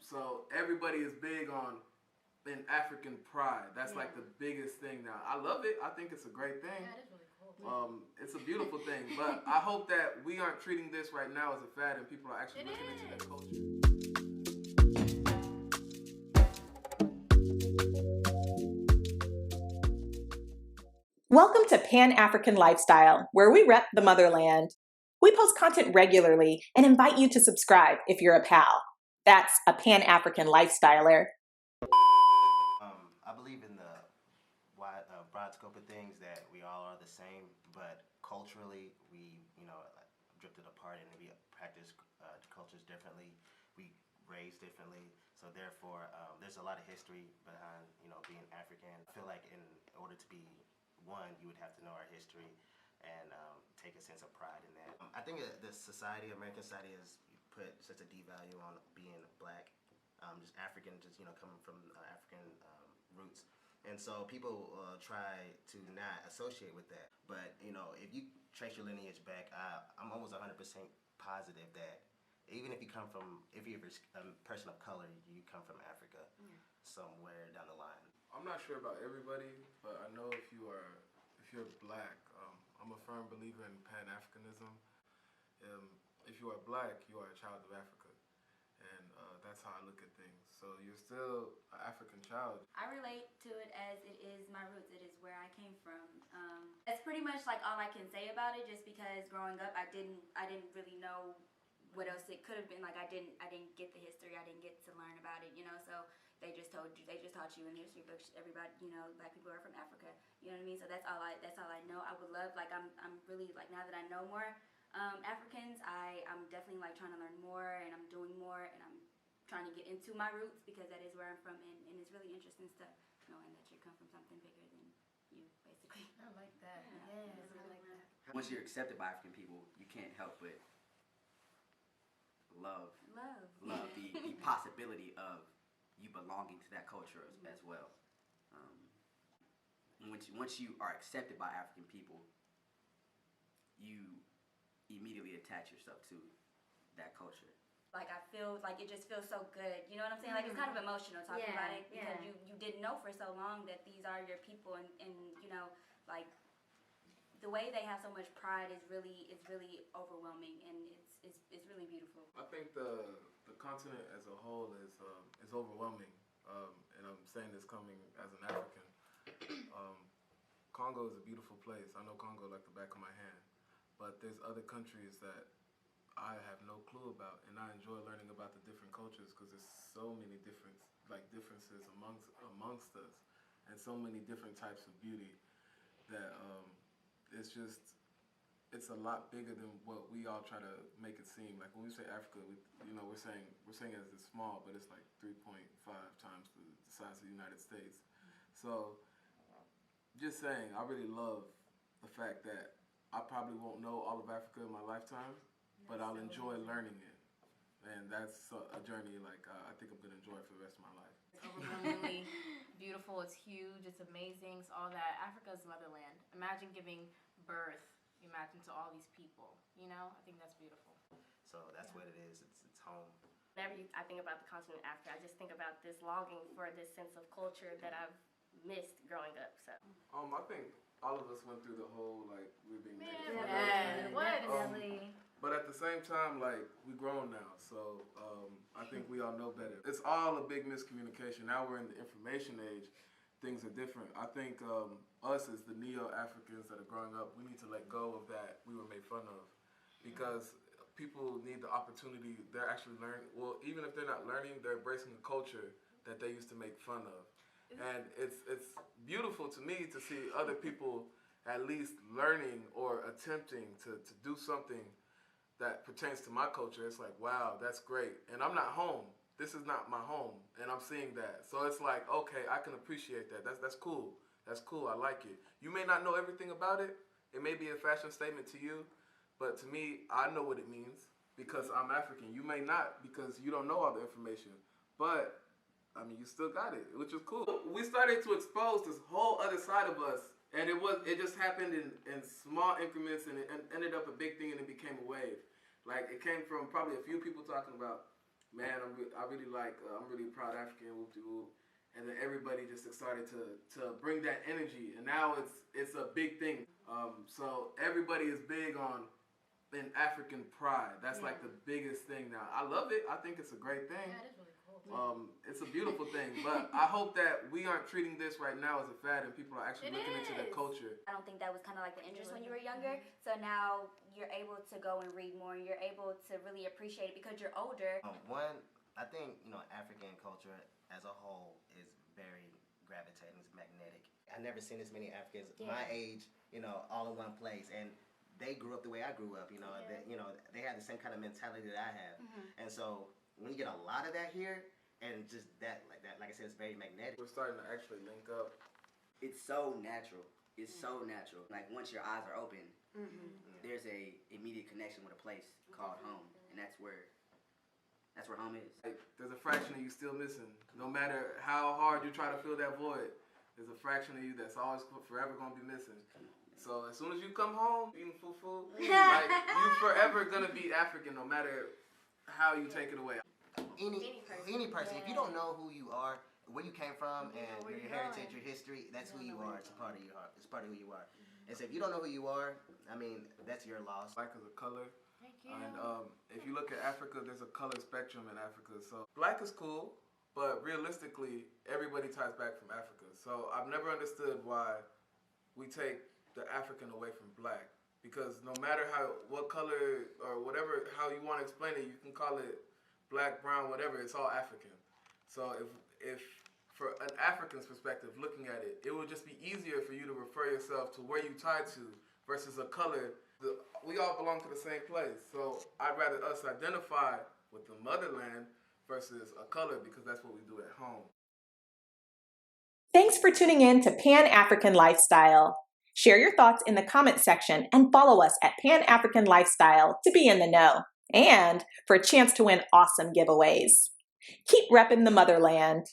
So everybody is big on in African pride. That's like the biggest thing now. I love it. I think it's a great thing. Yeah, it is really cool. It's a beautiful thing, but I hope that we aren't treating this right now as a fad and people are actually looking into their culture. Welcome to Pan-African Lifestyle, where we rep the motherland. We post content regularly and invite you to subscribe if you're a pal. That's a Pan-African Lifestyler. I believe in the wide, broad scope of things, that we all are the same, but culturally we, drifted apart and we practice cultures differently. We raise differently, so therefore there's a lot of history behind being African. I feel like in order to be one, you would have to know our history and take a sense of pride in that. I think the society, American society, has put such a devalue on being black, just African, coming from African roots. And so people try to not associate with that. But, if you trace your lineage back, I'm almost 100% positive that even if you're a person of color, you come from Africa somewhere down the line. I'm not sure about everybody, but I know if you're black, I'm a firm believer in Pan-Africanism. If you are black, you are a child of Africa, and that's how I look at things. So you're still an African child. I relate to it as it is my roots. It is where I came from. That's pretty much like all I can say about it. Just because growing up, I didn't really know what else it could have been. Like I didn't get the history. I didn't get to learn about it. So they just taught you in history books. Everybody, black people are from Africa. You know what I mean? So that's all I know. I would love, like, I'm really, like, now that I know more Africans, I'm definitely like trying to learn more, and I'm doing more, and I'm trying to get into my roots, because that is where I'm from, and it's really interesting stuff, knowing that you come from something bigger than you, basically. I like that. Yeah. Yes, I like that. Once you're accepted by African people, you can't help but love the possibility of you belonging to that culture as well. Once you are accepted by African people, you immediately attach yourself to that culture. Like, I feel like it just feels so good. You know what I'm saying? Like, it's kind of emotional talking about it, because you didn't know for so long that these are your people, and like, the way they have so much pride is really overwhelming, and it's really beautiful. I think the continent as a whole is overwhelming, and I'm saying this coming as an African. Congo is a beautiful place. I know Congo like the back of my hand, but there's other countries that I have no clue about, and I enjoy learning about the different cultures, because there's so many differences amongst us, and so many different types of beauty that it's a lot bigger than what we all try to make it seem. Like when we say Africa, we're saying as it's small, but it's like 3.5 times the size of the United States. So just saying, I really love the fact that I probably won't know all of Africa in my lifetime, but I'll enjoy learning it. And that's a journey I think I'm going to enjoy for the rest of my life. It's overwhelmingly beautiful. It's huge. It's amazing. It's all that. Africa's motherland. Imagine giving birth, to all these people. I think that's beautiful. So that's what it is. It's home. Whenever I think about the continent of Africa, I just think about this longing for this sense of culture that I've missed growing up. So I think all of us went through the whole, we're being made fun of. Definitely. But at the same time, we grown now, so I think we all know better. It's all a big miscommunication. Now we're in the information age. Things are different. I think us as the neo-Africans that are growing up, we need to let go of that we were made fun of, because people need the opportunity. They're actually learning. Well, even if they're not learning, they're embracing a culture that they used to make fun of. And it's beautiful to me to see other people at least learning or attempting to do something that pertains to my culture. It's like, wow, that's great. And I'm not home. This is not my home, and I'm seeing that. So it's like, okay, I can appreciate that. That's cool. That's cool. I like it. You may not know everything about it. It may be a fashion statement to you, but to me, I know what it means because I'm African. You may not, because you don't know all the information, but you still got it, which is cool. We started to expose this whole other side of us, and it just happened in small increments, and it ended up a big thing, and it became a wave. Like, it came from probably a few people talking about man, I really like, I'm really proud African, whoop de whoop. And then everybody just started to bring that energy, and now it's a big thing. So everybody is big on an African pride. That's like the biggest thing now. I love it. I think it's a great thing. Yeah, it is really cool. It's a beautiful thing, but I hope that we aren't treating this right now as a fad and people are actually It looking into the is. culture. I don't think that was kind of like the interest when you were younger. So now you're able to go and read more. You're able to really appreciate it because you're older. One, I think, African culture as a whole is very gravitating, it's magnetic. I've never seen this many Africans my age, all in one place. And they grew up the way I grew up, they have the same kind of mentality that I have. And so when you get a lot of that here, and just that, like I said, it's very magnetic. We're starting to actually link up. It's so natural. It's so natural. Like once your eyes are open, there's a immediate connection with a place called home, and that's where home is. Like, there's a fraction of you still missing. No matter how hard you try to fill that void, there's a fraction of you that's always forever gonna be missing. So as soon as you come home eating fufu, like you forever gonna be African, no matter how you take it away. Any person, if you don't know who you are, where you came from, and where your you're heritage, going. your history, that's who you are. It's a part of your heart. It's part of who you are. And so if you don't know who you are, I mean, that's your loss. Black is a color. Thank you. And if you look at Africa, there's a color spectrum in Africa. So black is cool, but realistically, everybody ties back from Africa. So I've never understood why we take the African away from black. Because no matter what color or whatever, how you want to explain it, you can call it black, brown, whatever, it's all African. So if for an African's perspective, looking at it, it would just be easier for you to refer yourself to where you tied to versus a color. We all belong to the same place. So I'd rather us identify with the motherland versus a color because that's what we do at home. Thanks for tuning in to Pan African Lifestyle. Share your thoughts in the comment section and follow us at Pan African Lifestyle to be in the know and for a chance to win awesome giveaways. Keep repping the motherland.